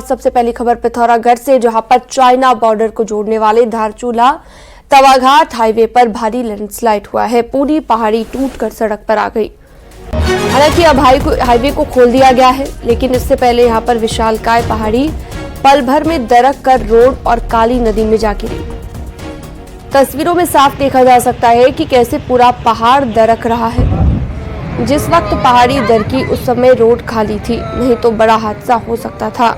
सबसे पहली खबर पिथौरागढ़ से, जहां पर चाइना बॉर्डर को जोड़ने वाले धारचूला तवाघाट हाईवे पर भारी लैंडस्लाइड हुआ है। पूरी पहाड़ी टूटकर सड़क पर आ गई। हालांकि अब हाईवे को खोल दिया गया है, लेकिन इससे पहले यहां पर विशालकाय पहाड़ी पल भर में दरक कर रोड और काली नदी में जा गिरी। तस्वीरों में साफ देखा जा सकता है कि कैसे पूरा पहाड़ दरक रहा है। जिस वक्त पहाड़ी दरकी उस समय रोड खाली थी, नहीं तो बड़ा हादसा हो सकता था।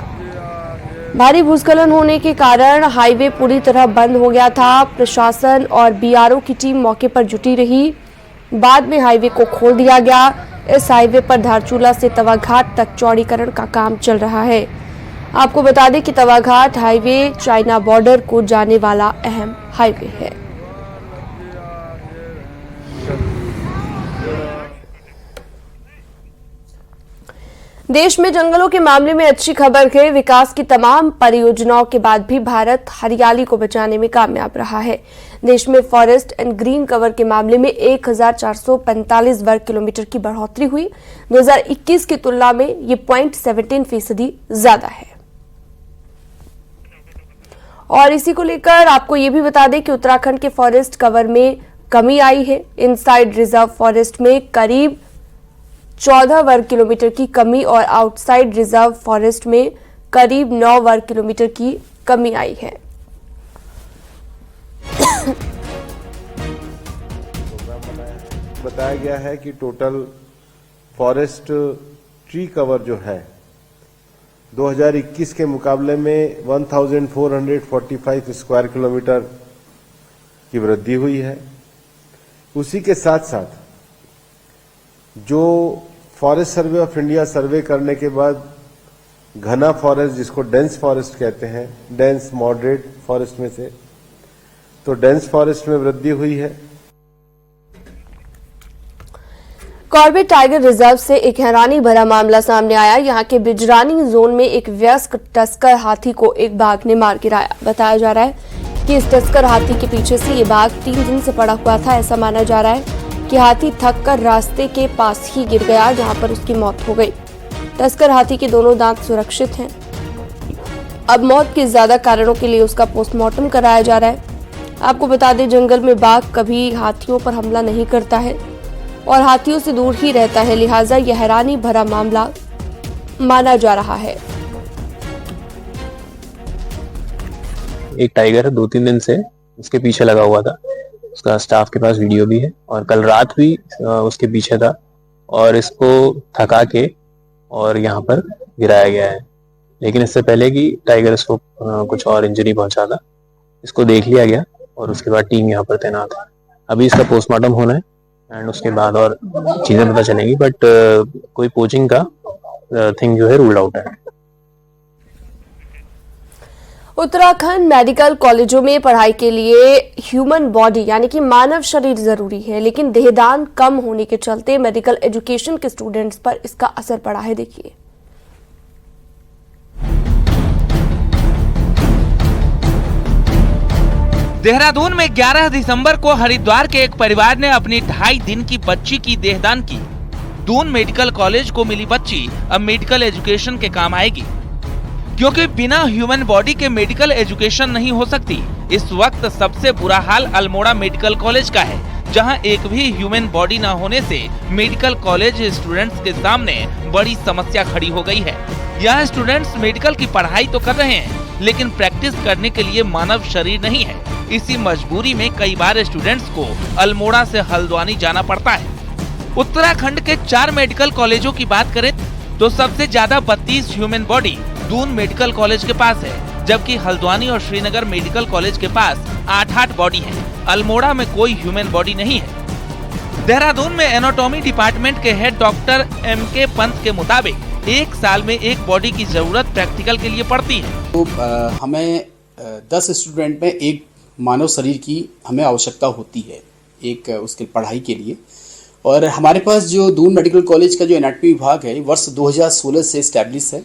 भारी भूस्खलन होने के कारण हाईवे पूरी तरह बंद हो गया था। प्रशासन और बीआरओ की टीम मौके पर जुटी रही। बाद में हाईवे को खोल दिया गया। इस हाईवे पर धारचूला से तवाघाट तक चौड़ीकरण का काम चल रहा है। आपको बता दें कि तवाघाट हाईवे चाइना बॉर्डर को जाने वाला अहम हाईवे है। देश में जंगलों के मामले में अच्छी खबर है। विकास की तमाम परियोजनाओं के बाद भी भारत हरियाली को बचाने में कामयाब रहा है। देश में फॉरेस्ट एंड ग्रीन कवर के मामले में 1445 वर्ग किलोमीटर की बढ़ोतरी हुई। 2021 की तुलना में ये 0.17% ज्यादा है। और इसी को लेकर आपको ये भी बता दें कि उत्तराखंड के फॉरेस्ट कवर में कमी आई है। इनसाइड रिजर्व फॉरेस्ट में करीब 14 वर्ग किलोमीटर की कमी और आउटसाइड रिजर्व फॉरेस्ट में करीब 9 वर्ग किलोमीटर की कमी आई है। बताया गया है कि टोटल फॉरेस्ट ट्री कवर जो है 2021 के मुकाबले में 1445 स्क्वायर किलोमीटर की वृद्धि हुई है। उसी के साथ साथ जो फॉरेस्ट सर्वे ऑफ इंडिया सर्वे करने के बाद घना फॉरेस्ट, जिसको डेंस फॉरेस्ट कहते हैं, डेंस मॉडरेट फॉरेस्ट में से, तो डेंस फॉरेस्ट में वृद्धि हुई है। कॉर्बेट टाइगर रिजर्व से एक हैरानी भरा मामला सामने आया। यहां के बिजरानी जोन में एक वयस्क तस्कर हाथी को एक बाघ ने मार गिराया। बताया जा रहा है कि इस तस्कर हाथी के पीछे से ये बाघ 3 दिन से पड़ा हुआ था। ऐसा माना जा रहा है कि हाथी थक कर रास्ते के पास ही गिर गया, जहां पर उसकी मौत हो गई। तस्कर हाथी के दोनों दांत सुरक्षित हैं। अब मौत के ज्यादा कारणों के लिए उसका पोस्टमार्टम कराया जा रहा है। आपको बता दें, जंगल में बाघ कभी हाथियों पर हमला नहीं करता है और हाथियों से दूर ही रहता है, लिहाजा यह हैरानी भरा मामला माना जा रहा है। एक टाइगर 2-3 दिन से उसके पीछे लगा हुआ था। उसका स्टाफ के पास वीडियो भी है और कल रात भी उसके पीछे था और इसको थका के और यहाँ पर गिराया गया है। लेकिन इससे पहले कि टाइगर इसको कुछ और इंजरी पहुंचा था, इसको देख लिया गया और उसके बाद टीम यहाँ पर तैनात है। अभी इसका पोस्टमार्टम होना है एंड उसके बाद और चीजें पता चलेंगी, बट कोई पोचिंग का थिंग जो है रूल्ड आउट है। उत्तराखंड मेडिकल कॉलेजों में पढ़ाई के लिए ह्यूमन बॉडी यानी कि मानव शरीर जरूरी है, लेकिन देहदान कम होने के चलते मेडिकल एजुकेशन के स्टूडेंट्स पर इसका असर पड़ा है। देखिए, देहरादून में 11 दिसंबर को हरिद्वार के एक परिवार ने अपनी 2.5 दिन की बच्ची की देहदान की। दून मेडिकल कॉलेज को मिली बच्ची अब मेडिकल एजुकेशन के काम आएगी, क्योंकि बिना ह्यूमन बॉडी के मेडिकल एजुकेशन नहीं हो सकती। इस वक्त सबसे बुरा हाल अल्मोड़ा मेडिकल कॉलेज का है, जहां एक भी ह्यूमन बॉडी न होने से मेडिकल कॉलेज स्टूडेंट्स के सामने बड़ी समस्या खड़ी हो गई है। यह स्टूडेंट्स मेडिकल की पढ़ाई तो कर रहे हैं, लेकिन प्रैक्टिस करने के लिए मानव शरीर नहीं है। इसी मजबूरी में कई बार स्टूडेंट्स को अल्मोड़ा से हल्द्वानी जाना पड़ता है। उत्तराखंड के 4 मेडिकल कॉलेजों की बात करें तो सबसे ज्यादा 32 human body Doon medical college के पास है, जबकि हल्द्वानी और श्रीनगर मेडिकल कॉलेज के पास 8 बॉडी है। अल्मोड़ा में कोई ह्यूमन बॉडी नहीं है। देहरादून में एनाटॉमी डिपार्टमेंट के हेड डॉक्टर MK पंत के मुताबिक 1 साल में 1 बॉडी की जरूरत प्रैक्टिकल के लिए पड़ती है। तो हमें 10 स्टूडेंट में 1 मानव शरीर की हमें आवश्यकता होती है एक उसके पढ़ाई के लिए। और हमारे पास जो दून मेडिकल कॉलेज का जो एनाटॉमी विभाग है वर्ष 2016 से स्टैब्लिश है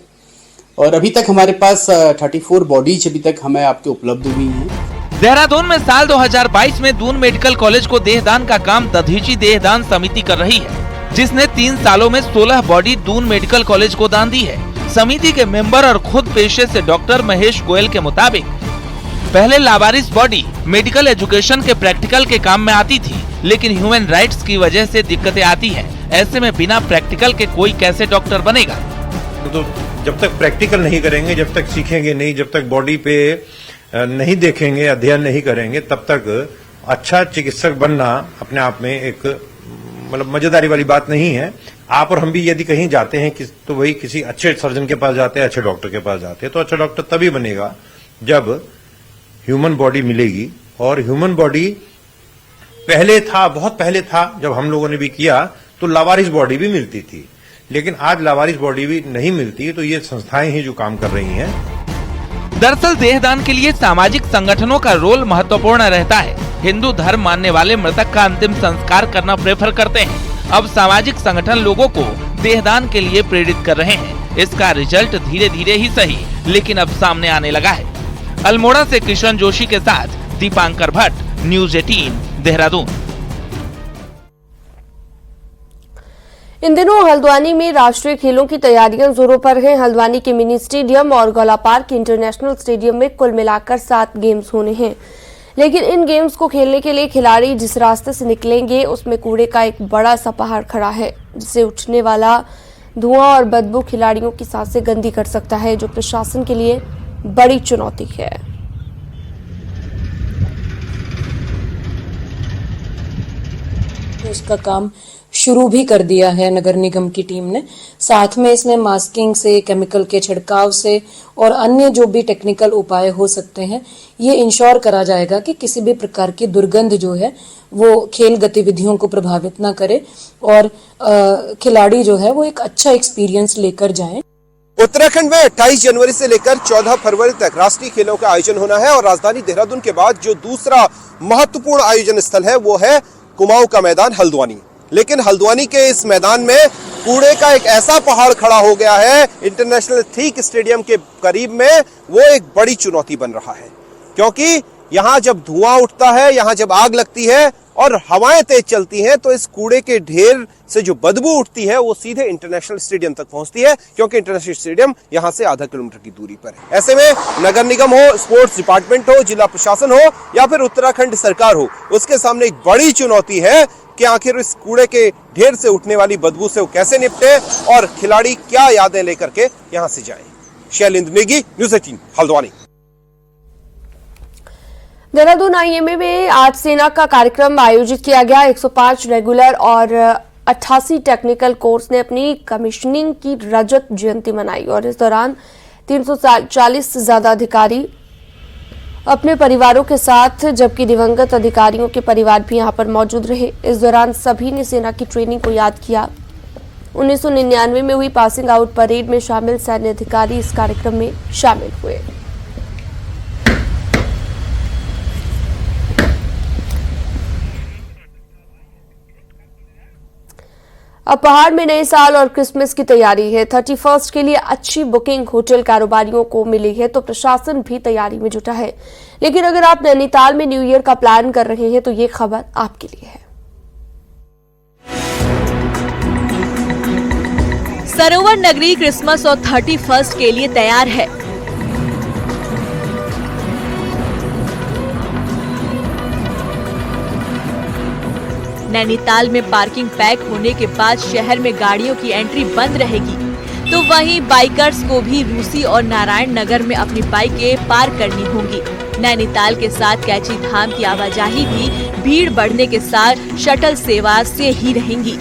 और अभी तक हमारे पास 34 बॉडीज अभी तक हमें आपके उपलब्ध हुई हैं। देहरादून में साल 2022 में दून मेडिकल कॉलेज को देहदान का काम दधीची देहदान समिति कर रही है, जिसने 3 सालों में 16 बॉडी दून मेडिकल कॉलेज को दान दी है। समिति के मेंबर और खुद पेशे से डॉक्टर महेश गोयल के मुताबिक पहले लावारिस बॉडी मेडिकल एजुकेशन के प्रैक्टिकल के काम में आती थी, लेकिन ह्यूमन राइट्स की वजह से दिक्कतें आती हैं। ऐसे में बिना प्रैक्टिकल के कोई कैसे डॉक्टर बनेगा? तो जब तक प्रैक्टिकल नहीं करेंगे, जब तक सीखेंगे नहीं, जब तक बॉडी पे नहीं देखेंगे, अध्ययन नहीं करेंगे, तब तक अच्छा चिकित्सक बनना अपने आप में एक मतलब मजेदारी वाली बात नहीं है। आप और हम भी यदि कहीं जाते हैं तो वही किसी अच्छे सर्जन के पास जाते हैं, अच्छे डॉक्टर के पास जाते हैं, तो अच्छा डॉक्टर तभी बनेगा जब ह्यूमन बॉडी मिलेगी। और ह्यूमन बॉडी पहले था, बहुत पहले था, जब हम लोगों ने भी किया तो लावारिस बॉडी भी मिलती थी, लेकिन आज लावारिस बॉडी भी नहीं मिलती, तो ये संस्थाएं ही जो काम कर रही हैं। दरअसल देहदान के लिए सामाजिक संगठनों का रोल महत्वपूर्ण रहता है। हिंदू धर्म मानने वाले मृतक का अंतिम संस्कार करना प्रेफर करते हैं। अब सामाजिक संगठन लोगों को देहदान के लिए प्रेरित कर रहे हैं। इसका रिजल्ट धीरे धीरे ही सही, लेकिन अब सामने आने लगा है। अल्मोड़ा से किशन जोशी के साथ दीपांकर भट्ट, न्यूज़ 18 देहरादून। इन दिनों हल्द्वानी में राष्ट्रीय खेलों की तैयारियां जोरों पर हैं। हल्द्वानी के मिनी स्टेडियम और गौला पार्क इंटरनेशनल स्टेडियम में कुल मिलाकर 7 गेम्स होने हैं, लेकिन इन गेम्स को खेलने के लिए खिलाड़ी जिस रास्ते से निकलेंगे उसमें कूड़े का एक बड़ा सा पहाड़ खड़ा है, जिससे उठने वाला धुआं और बदबू खिलाड़ियों की सांसें गंदी कर सकता है, जो प्रशासन के लिए बड़ी चुनौती है। उसका काम शुरू भी कर दिया है नगर निगम की टीम ने। साथ में इसमें मास्किंग से, केमिकल के छिड़काव से और अन्य जो भी टेक्निकल उपाय हो सकते हैं, ये इंश्योर करा जाएगा कि किसी भी प्रकार की दुर्गंध जो है वो खेल गतिविधियों को प्रभावित ना करे और खिलाड़ी जो है वो एक अच्छा एक्सपीरियंस लेकर जाएं। उत्तराखंड में 28 जनवरी से लेकर 14 फरवरी तक राष्ट्रीय खेलों का आयोजन होना है और राजधानी देहरादून के बाद जो दूसरा महत्वपूर्ण आयोजन स्थल है वो है कुमाऊं का मैदान हल्द्वानी। लेकिन हल्द्वानी के इस मैदान में कूड़े का एक ऐसा पहाड़ खड़ा हो गया है इंटरनेशनल थीक स्टेडियम के करीब में, वो एक बड़ी चुनौती बन रहा है, क्योंकि यहाँ जब धुआं उठता है, यहाँ जब आग लगती है और हवाएं तेज चलती हैं, तो इस कूड़े के ढेर से जो बदबू उठती है वो सीधे इंटरनेशनल स्टेडियम तक पहुंचती है, क्योंकि इंटरनेशनल स्टेडियम यहां से आधा किलोमीटर की दूरी पर है। ऐसे में नगर निगम हो, स्पोर्ट्स डिपार्टमेंट हो, जिला प्रशासन हो या फिर उत्तराखंड सरकार हो, उसके सामने एक बड़ी चुनौती है कि आखिर इस कूड़े के ढेर से उठने वाली बदबू से वो कैसे निपटे और खिलाड़ी क्या यादें लेकर के यहां से जाएं। शैलेंद्र नेगी, न्यूज़ 18 हल्द्वानी। देहरादून आईएमए में आज सेना का कार्यक्रम आयोजित किया गया। 105 रेगुलर और 88 टेक्निकल कोर्स ने अपनी कमीशनिंग की रजत जयंती मनाई और इस दौरान 340 से ज्यादा अधिकारी अपने परिवारों के साथ, जबकि दिवंगत अधिकारियों के परिवार भी यहां पर मौजूद रहे। इस दौरान सभी ने सेना की ट्रेनिंग को याद किया। 1999 में हुई पासिंग आउट परेड में शामिल सैन्य अधिकारी इस कार्यक्रम में शामिल हुए। अब पहाड़ में नए साल और क्रिसमस की तैयारी है। 31 के लिए अच्छी बुकिंग होटल कारोबारियों को मिली है, तो प्रशासन भी तैयारी में जुटा है। लेकिन अगर आप नैनीताल में न्यू ईयर का प्लान कर रहे हैं तो ये खबर आपके लिए है। सरोवर नगरी क्रिसमस और 31 के लिए तैयार है। नैनीताल में पार्किंग पैक होने के बाद शहर में गाड़ियों की एंट्री बंद रहेगी, तो वहीं बाइकर्स को भी रूसी और नारायण नगर में अपनी बाइकें पार्क करनी होंगी। नैनीताल के साथ कैची धाम की आवाजाही भी भीड़ बढ़ने के साथ शटल सेवा से ही रहेंगी।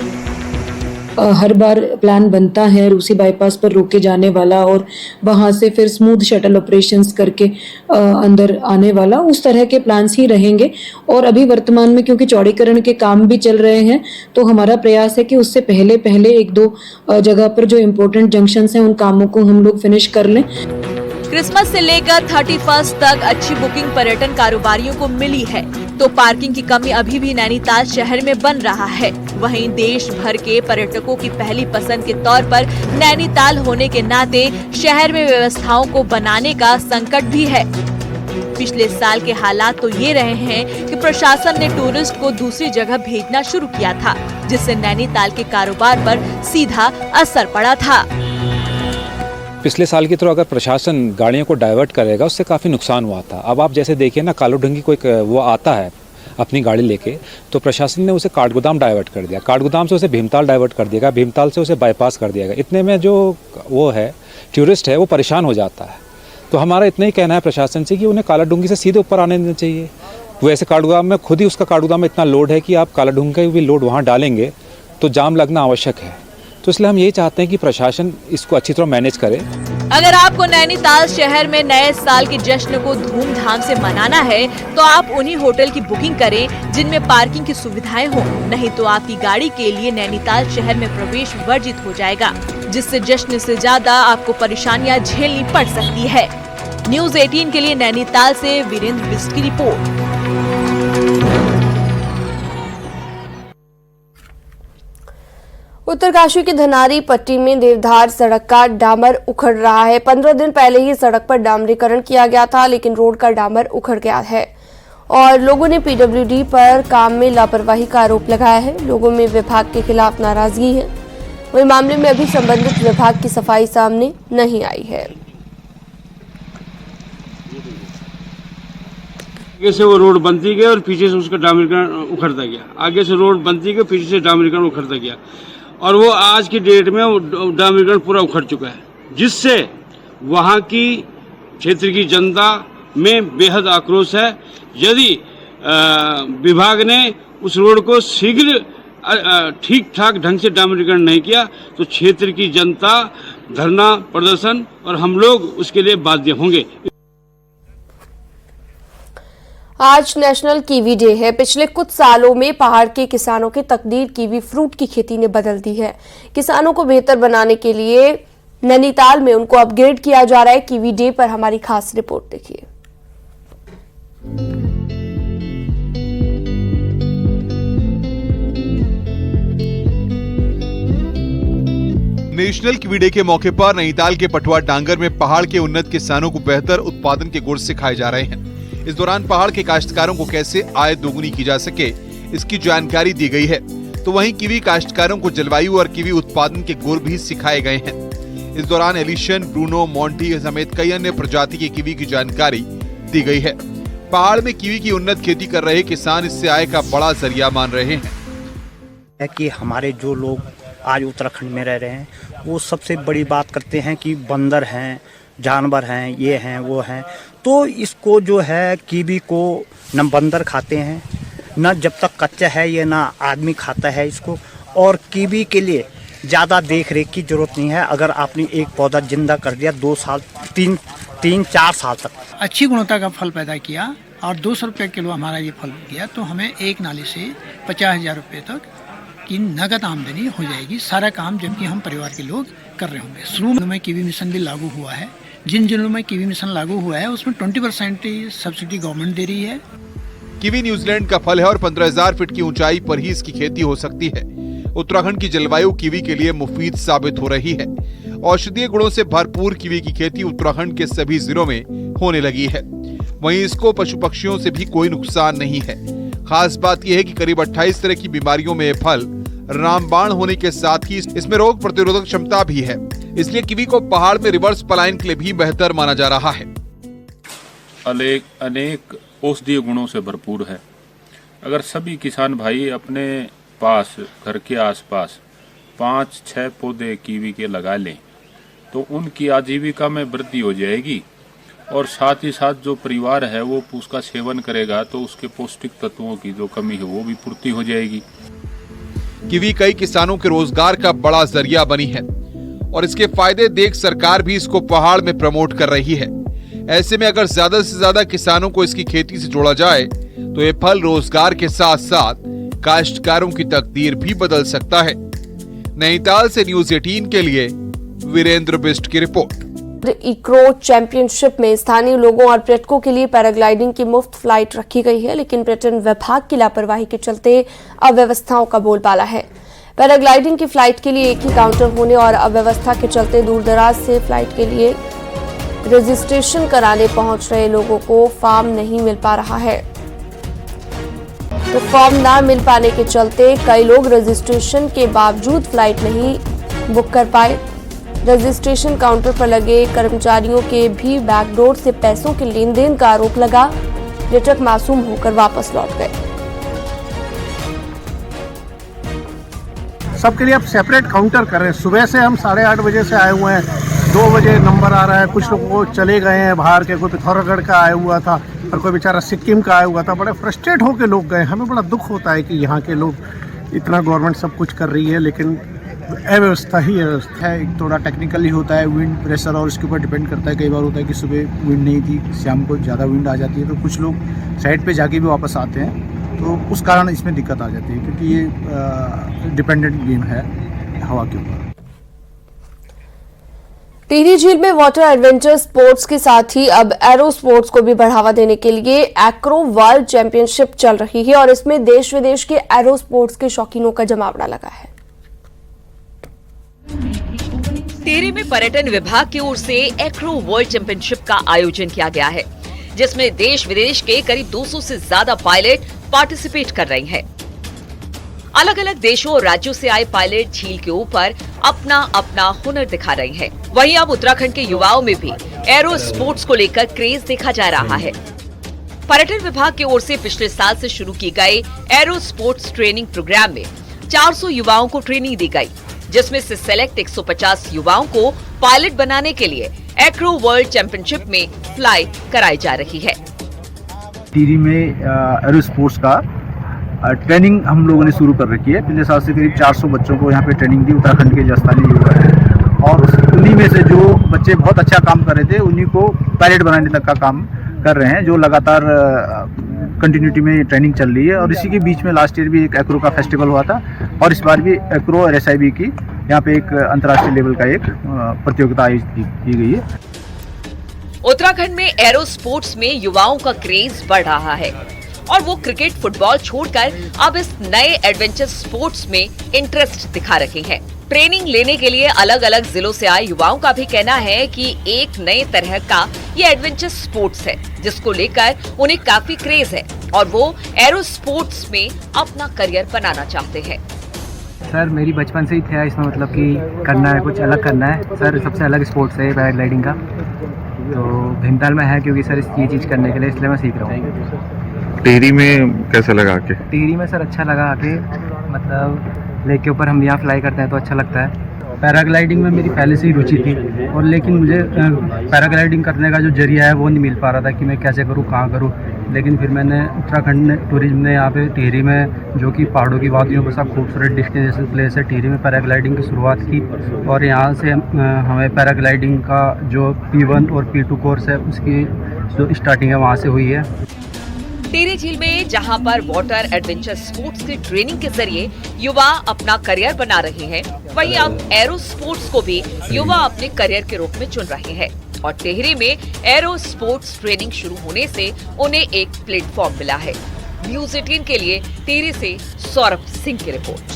हर बार प्लान बनता है रूसी बाईपास पर रोके जाने वाला और वहां से फिर स्मूथ शटल ऑपरेशंस करके अंदर आने वाला, उस तरह के प्लान्स ही रहेंगे। और अभी वर्तमान में क्योंकि चौड़ीकरण के काम भी चल रहे हैं, तो हमारा प्रयास है कि उससे पहले 1-2 जगह पर जो इम्पोर्टेंट जंक्शंस हैं उन कामों को हम लोग फिनिश कर लें। क्रिसमस से लेकर 31 तक अच्छी बुकिंग पर्यटन कारोबारियों को मिली है, तो पार्किंग की कमी अभी भी नैनीताल शहर में बन रहा है। वहीं देश भर के पर्यटकों की पहली पसंद के तौर पर नैनीताल होने के नाते शहर में व्यवस्थाओं को बनाने का संकट भी है। पिछले साल के हालात तो ये रहे हैं कि प्रशासन ने टूरिस्ट को दूसरी जगह भेजना शुरू किया था, जिससे नैनीताल के कारोबार पर सीधा असर पड़ा था। पिछले साल की तरह अगर प्रशासन गाड़ियों को डाइवर्ट करेगा उससे काफ़ी नुकसान हुआ था। अब आप जैसे देखिए ना, कालोडंगी कोई वो आता है अपनी गाड़ी लेके, तो प्रशासन ने उसे काठगोदाम डाइवर्ट कर दिया, काठगोदाम से उसे भीमताल डाइवर्ट कर दिया, भीमताल से उसे बाईपास कर दिया। इतने में जो वो है टूरिस्ट है वो परेशान हो जाता है। तो हमारा इतना ही कहना है प्रशासन से कि उन्हें कालाडूंगी से सीधे ऊपर आने देना चाहिए। वो ऐसे काठगोदाम में खुद ही उसका काठगोदाम में इतना लोड है कि आप कालाडूंगी का भी लोड वहाँ डालेंगे तो जाम लगना आवश्यक है। तो इसलिए हम यही चाहते हैं कि प्रशासन इसको अच्छी तरह मैनेज करे। अगर आपको नैनीताल शहर में नए साल के जश्न को धूमधाम से मनाना है तो आप उन्हीं होटल की बुकिंग करें जिनमें पार्किंग की सुविधाएं हो, नहीं तो आपकी गाड़ी के लिए नैनीताल शहर में प्रवेश वर्जित हो जाएगा, जिससे जश्न से ज्यादा आपको परेशानियां झेलनी पड़ सकती है। न्यूज़ 18 के लिए नैनीताल से वीरेंद्र बिस्ट की रिपोर्ट। उत्तरकाशी की धनारी पट्टी में देवधार सड़क का डामर उखड़ रहा है। 15 दिन पहले ही सड़क पर डामरीकरण किया गया था, लेकिन रोड का डामर उखड़ गया है और लोगों ने पीडब्ल्यूडी पर काम में लापरवाही का आरोप लगाया है। लोगों में विभाग के खिलाफ नाराजगी है। वही मामले में अभी संबंधित विभाग की सफाई सामने नहीं आई है। आगे से वो रोड बनती गई और पीछे से उसका डामरीकरण उखड़ता गया। आगे से रोड बनती गई, पीछे से डामरीकरण उखड़ता गया और वो आज की डेट में वो डामरीकरण पूरा उखड़ चुका है, जिससे वहाँ की क्षेत्र की जनता में बेहद आक्रोश है। यदि विभाग ने उस रोड को शीघ्र ठीक ठाक ढंग से डामरीकरण नहीं किया तो क्षेत्र की जनता धरना प्रदर्शन और हम लोग उसके लिए बाध्य होंगे। आज नेशनल कीवी डे है। पिछले कुछ सालों में पहाड़ के किसानों की तकदीर कीवी फ्रूट की खेती ने बदल दी है। किसानों को बेहतर बनाने के लिए नैनीताल में उनको अपग्रेड किया जा रहा है। कीवी डे पर हमारी खास रिपोर्ट देखिए। नेशनल कीवी डे के मौके पर नैनीताल के पटवा डांगर में पहाड़ के उन्नत किसानों को बेहतर उत्पादन के गुर सिखाए जा रहे हैं। इस दौरान पहाड़ के काश्तकारों को कैसे आय दोगुनी की जा सके, इसकी जानकारी दी गई है। तो वहीं कीवी काश्तकारों को जलवायु और कीवी उत्पादन के गुर भी सिखाए गए हैं। इस दौरान एलिशन, ब्रूनो, मोंटी समेत कई अन्य प्रजाति के कीवी की जानकारी दी गई है। पहाड़ में कीवी की उन्नत खेती कर रहे किसान इससे आय का बड़ा जरिया मान रहे हैं। कि हमारे जो लोग आज उत्तराखंड में रह रहे हैं वो सबसे बड़ी बात करते हैं कि बंदर हैं, जानवर हैं, ये हैं, वो हैं। तो इसको जो है कीवी को न बंदर खाते हैं, न जब तक कच्चा है ये ना आदमी खाता है इसको। और कीवी के लिए ज़्यादा देख रेख की ज़रूरत नहीं है। अगर आपने एक पौधा जिंदा कर दिया 2 साल 3-4 साल तक अच्छी गुणवत्ता का फल पैदा किया और 200 रुपये किलो हमारा ये फल दिया, तो हमें एक नाली से 50,000 रुपये तक की नगद आमदनी हो जाएगी। सारा काम जबकि हम परिवार के लोग कर रहे होंगे। शुरू में कीवी मिशन भी लागू हुआ है। जिन जिलों में कीवी मिशन लागू हुआ है उसमें 20% सब्सिडी गवर्नमेंट दे रही है। कीवी न्यूजीलैंड का फल है और 15,000 फीट की ऊंचाई पर ही इसकी खेती हो सकती है। उत्तराखंड की जलवायु कीवी के लिए मुफीद साबित हो रही है। औषधीय गुणों से भरपूर कीवी की खेती उत्तराखंड के सभी जिलों में होने लगी है। वहीं इसको पशु पक्षियों से भी कोई नुकसान नहीं है। खास बात यह है कि करीब 28 तरह की बीमारियों में यह फल रामबाण होने के साथ ही इसमें रोग प्रतिरोधक क्षमता भी है। इसलिए कीवी को पहाड़ में रिवर्स पलायन के लिए भी बेहतर माना जा रहा है। अनेक औषधीय गुणों से भरपूर है। अगर सभी किसान भाई अपने पास घर के आसपास 5-6 पौधे कीवी के लगा लें तो उनकी आजीविका में वृद्धि हो जाएगी और साथ ही साथ जो परिवार है वो उसका सेवन करेगा तो उसके पौष्टिक तत्वों की जो कमी है वो भी पूर्ति हो जाएगी। कीवी कई किसानों के रोजगार का बड़ा जरिया बनी है और इसके फायदे देख सरकार भी इसको पहाड़ में प्रमोट कर रही है। ऐसे में अगर ज्यादा से ज्यादा किसानों को इसकी खेती से जोड़ा जाए तो ये फल रोजगार के साथ साथ काश्तकारों की तकदीर भी बदल सकता है। नैनीताल से न्यूज़ 18 के लिए वीरेंद्र बिस्ट की रिपोर्ट। इक्रो चैंपियनशिप में स्थानीय लोगों और पर्यटकों के लिए पैराग्लाइडिंग की मुफ्त फ्लाइट रखी गई है, लेकिन पर्यटन विभाग की लापरवाही के चलते अव्यवस्थाओं का बोलबाला है। पैराग्लाइडिंग की फ्लाइट के लिए एक ही काउंटर होने और अव्यवस्था के चलते दूरदराज से फ्लाइट के लिए रजिस्ट्रेशन कराने पहुंच रहे लोगों को फॉर्म नहीं मिल पा रहा है। तो फॉर्म ना मिल पाने के चलते कई लोग रजिस्ट्रेशन के बावजूद फ्लाइट नहीं बुक कर पाए। रजिस्ट्रेशन काउंटर पर लगे कर्मचारियों के भी बैकडोर से पैसों के लेन देन का आरोप लगा। पर्यटक मासूम होकर वापस लौट गए। सबके लिए आप सेपरेट काउंटर कर रहे हैं। सुबह से हम 8:30 बजे से आए हुए हैं, 2 बजे नंबर आ रहा है। कुछ लोग वो चले गए हैं बाहर के, कोई पिथौरागढ़ का आया हुआ था और कोई बेचारा सिक्किम का आया हुआ था। बड़े फ्रस्ट्रेट होकर लोग गए। हमें बड़ा दुख होता है कि यहाँ के लोग इतना गवर्नमेंट सब कुछ कर रही है लेकिन अव्यवस्था ही अव्यवस्था है। थोड़ा टेक्निकली होता है, विंड प्रेशर और इसके ऊपर डिपेंड करता है। कई बार होता है कि सुबह विंड नहीं थी, शाम को ज़्यादा विंड आ जाती है तो कुछ लोग साइड पे जाके भी वापस आते हैं, तो उस कारण इसमें दिक्कत आ जाती है क्योंकि ये डिपेंडेंट गेम है हवा के ऊपर। टिहरी झील में वाटर एडवेंचर स्पोर्ट्स के साथ ही अब एरो स्पोर्ट्स को भी बढ़ावा देने के लिए एक्रो वर्ल्ड चैंपियनशिप चल रही है और इसमें देश विदेश के एरो स्पोर्ट्स के शौकीनों का जमावड़ा लगा है। टिहरी में पर्यटन विभाग की ओर से एक्रो वर्ल्ड चैंपियनशिप का आयोजन किया गया है, जिसमें देश विदेश के करीब 200 से ज्यादा पायलट पार्टिसिपेट कर रहे हैं। अलग अलग देशों और राज्यों से आए पायलट झील के ऊपर अपना अपना हुनर दिखा रहे हैं। वहीं अब उत्तराखंड के युवाओं में भी एरो स्पोर्ट्स को लेकर क्रेज देखा जा रहा है। पर्यटन विभाग की ओर से पिछले साल से शुरू की गई एरो स्पोर्ट्स ट्रेनिंग प्रोग्राम में 400 युवाओं को ट्रेनिंग दी गई, जिसमें से सेलेक्ट 150 युवाओं को पायलट बनाने के लिए एक्रो वर्ल्ड चैंपियनशिप में फ्लाई कराई जा रही है। टिहरी में एरो स्पोर्ट्स का ट्रेनिंग हम लोगों ने शुरू कर रखी है। पिछले साल से करीब 400 बच्चों को यहाँ पे ट्रेनिंग दी। उत्तराखंड के जो स्थानीय युवा है और उन्हीं में से जो बच्चे बहुत अच्छा काम कर रहे थे उन्हीं को पायलट बनाने तक का काम कर रहे हैं, जो लगातार कंटिन्यूटी में ट्रेनिंग चल रही है। और इसी के बीच में लास्ट ईयर भी एक एक्रो का फेस्टिवल हुआ था और इस बार भी एक्रो और SIB की यहाँ पे एक अंतर्राष्ट्रीय लेवल का एक प्रतियोगिता आयोजित की गई है। उत्तराखंड में एरो स्पोर्ट्स में युवाओं का क्रेज बढ़ रहा है और वो क्रिकेट फुटबॉल छोड़कर अब इस नए एडवेंचर स्पोर्ट्स में इंटरेस्ट दिखा रहे हैं। ट्रेनिंग लेने के लिए अलग अलग जिलों से आए युवाओं का भी कहना है कि एक नए तरह का ये एडवेंचर स्पोर्ट्स है जिसको लेकर उन्हें काफी क्रेज है और वो एरो स्पोर्ट्स में अपना करियर बनाना चाहते हैं। सर मेरी बचपन से ही था इसमें, मतलब कि करना है, कुछ अलग करना है। सर सबसे अलग स्पोर्ट्स है पैराग्लाइडिंग का, तो भीमताल में है क्योंकि सर ये चीज़ करने के लिए, इसलिए मैं सीख रहा हूँ। टिहरी में कैसा लगा आके? टिहरी में सर अच्छा लगा आके, मतलब लेक के ऊपर हम यहाँ फ्लाई करते हैं तो अच्छा लगता है। पैराग्लाइडिंग में मेरी पहले से ही रुचि थी और लेकिन मुझे पैराग्लाइडिंग करने का जो जरिया है वो नहीं मिल पा रहा था कि मैं कैसे करूँ, कहाँ करूँ। लेकिन फिर मैंने उत्तराखंड टूरिज्म ने यहाँ पे टिहरी में, जो कि पहाड़ों की वादियों पर सब खूबसूरत डेस्टिनेशन प्लेस है, टिहरी में पैराग्लाइडिंग की शुरुआत की और यहाँ से हमें पैराग्लाइडिंग का जो P1 और P2 कोर्स है उसकी जो स्टार्टिंग है वहाँ से हुई है। टिहरी झील में जहां पर वाटर एडवेंचर स्पोर्ट्स की ट्रेनिंग के जरिए युवा अपना करियर बना रहे हैं, वहीं अब एरो स्पोर्ट्स को भी युवा अपने करियर के रूप में चुन रहे हैं और टिहरी में एरो स्पोर्ट्स ट्रेनिंग शुरू होने से उन्हें एक प्लेटफॉर्म मिला है। न्यूज़ 18 के लिए टिहरी से सौरभ सिंह की रिपोर्ट।